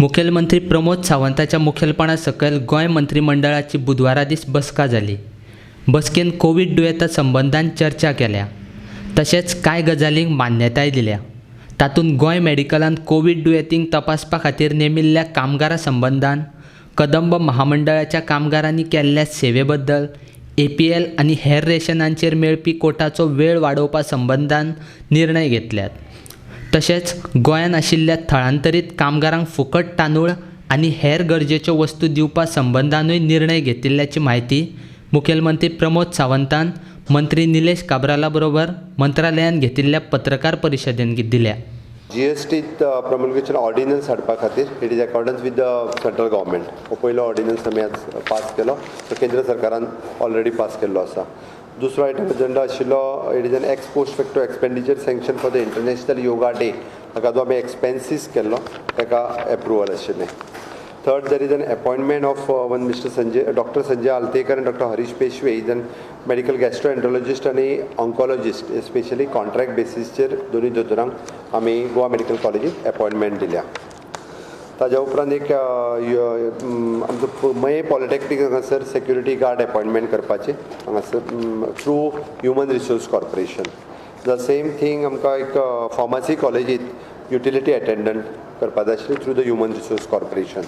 मुखेलमंत्री प्रमोद सावंताच्या मुखेलपणा सकयल गोंय मंत्रिमंडळाची बुधवारा दीस बसका जाली। बसकेन कोविड दुयेंता संबंधान चर्चा केल्या, तशेंच कांय गजालींक मान्यताय दिल्या। तातूंत गोंय मेडिकलांत कोविड दुयेंतींक तपासपा खातीर नेमिल्ल्या कामगारां संबंधान, कदंब महामंडळाच्या कामगारांनी केल्ल्या सेवे बद्दल, APL आनी हेर रेशनांचेर मेळपी कोटाचो वेळ वाडोवपा संबंधान निर्णय घेतल्यात। तशेंच गोंयांत आशिल्ल्या थळांतरीत कामगारांक फुकट तांदूळ आनी हेर गरजेच्यो वस्तू दिवपा संबंधानूय निर्णय घेतिल्ल्याची म्हायती मुखेलमंत्री प्रमोद सावंतान मंत्री निलेश काब्राला बरोबर मंत्रालयान घेतिल्ल्या पत्रकार परिशदेंत दिल्या। GST promulgation ordinance हाडपा खातीर it is accordance with the central government. हो पयलो ऑर्डिनन्स आमी आज पास केलो, तो केंद्र सरकारान ऑलरेडी पास केल्लो आसा। दुसरो आयटम एजेंडा आशिल्लो it is an x post facto expenditure sanction for the international yoga day, ताका जो आमी एक्सपेन्सीस केल्लो ताका एप्रुवल आशिल्लें। Third, there is an appointment of one Dr. Sanjay Altekar and Dr. Harish Peshwe. He is a medical gastroenterologist and oncologist, especially contract basis चेर दोनी दोतोरांक आमी गोवा मेडिकल कॉलेजीत अपॉइंटमेंट दिल्या। ताज्या उपरांत एक आमचो मये पॉलिटेक्निक हांगासर सेक्युरिटी गार्ड अपॉइंटमेंट करपाचे हांगासर through human resource corporation. The same thing आमकां एक फार्मसी कॉलेजीत युटिलिटी अटेंडंट करपा जाय आशिल्ली through the human resource corporation.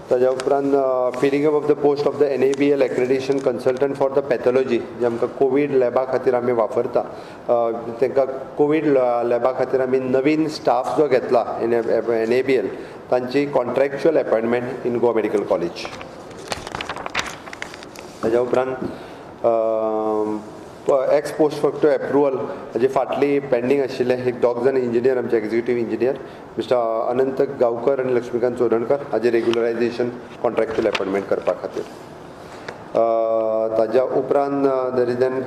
ताज्या उपरांत filling up of the post of the NABL accreditation consultant for the pathology, जे आमकां कोविड लॅबा खातीर आमी वापरता, तांकां कोविड लॅबा खातीर आमी नवीन स्टाफ जो घेतला NABL, तांची contractual appointment in Goa medical college. ताज्या उपरांत एक्स पोस्ट फॅक्टो एप्रुवल हाजे फाटली पेंडींग आशिल्ले एक दोग जाण इंजिनियर, आमचे एक्झिक्युटीव इंजिनियर मिस्टर अनंत गांवकर आनी लक्ष्मीकांत चोडणकर हाजे रेग्युलरायजेशन कॉन्ट्रॅक्च्युअल अपॉइंटमेंट करपा खातीर। ताज्या उपरांत there is an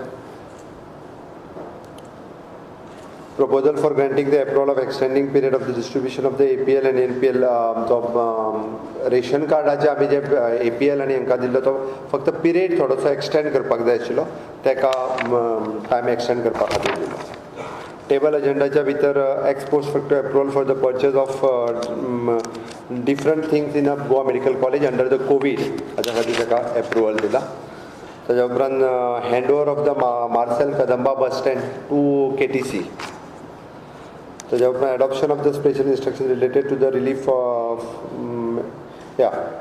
proposal for granting the approval of extending period of the distribution of the APL and NPL. Ration कार्डाचे आमी जे APL आनी हांकां दिल्लो तो फक्त पिरियड थोडोसो एक्सटेंड करपाक जाय आशिल्लो, ताका टायम एक्सटेंड करपा खातीर दिलो। टेबल एजेंडाच्या भितर ex post facto approval for the purchase of different things in a Goa medical college under the covid हाच्या खातीर ताका एप्रुवल दिला। ताच्या उपरांत hand over of the Marcel Kadamba bus stand to KTC। ताच्या उपरांत adoption of the special instruction related to the relief of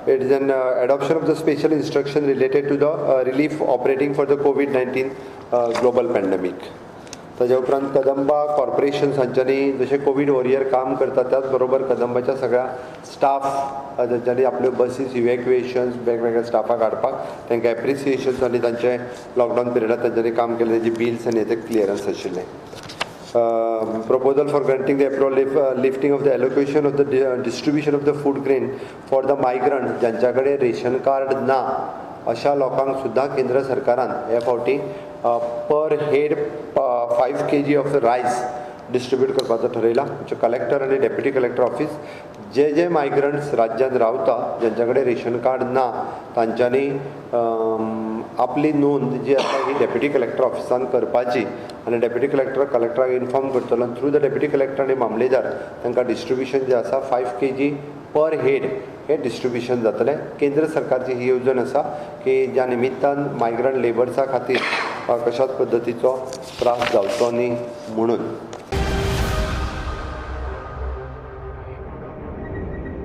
it is an adoption of the special instruction related to the relief operating for the COVID-19 global pandemic. ताच्या उपरांत Kadamba corporation हांच्यांनी जशें Covid warrior काम करता त्याच बरोबर कदंबाच्या सगळ्या staff जांच्यांनी आपल्यो buses इवॅक्युएशन्स वेगवेगळ्या स्टाफाक हाडपाक तांकां एप्रिसिएशन्स आनी तांचे लॉकडावन पिरियडांत तांच्यांनी काम केलें ताची बिल्स आनी हेचे क्लियरन्स आशिल्लें। Proposal for granting the approval lifting of the allocation of the distribution of the food grain for the migrant ज्यांच्या कडेन रेशन कार्ड ना अशा लोकांक सुद्धा केंद्र सरकारान ह्या फावटी पर हेड 5 kg ऑफ रायस डिस्ट्रीब्यूट करपाचो ठरयला। कलेक्टर आनी डेप्युटी कलेक्टर ऑफिस जे मायग्रंट्स राज्यांत रावता ज्यांच्या कडेन रेशन कार्ड ना तांच्यांनी आपली नोंद जी आसा ही डेप्युटी कलेक्टर ऑफिसान करपाची आनी डेप्युटी कलेक्टराक इन्फॉर्म करतलो। थ्रू द डेप्युटी कलेक्टर आनी मामलेदार तांकां डिस्ट्रीब्युशन जे आसा 5 kg पर हेड हे डिस्ट्रीब्युशन जातलें। केंद्र सरकारची ही येवजण आसा की ज्या निमित्तान मायग्रंट लेबर्सा खातीर कशाच पद्दतीचो त्रास जावचो न्ही म्हणून।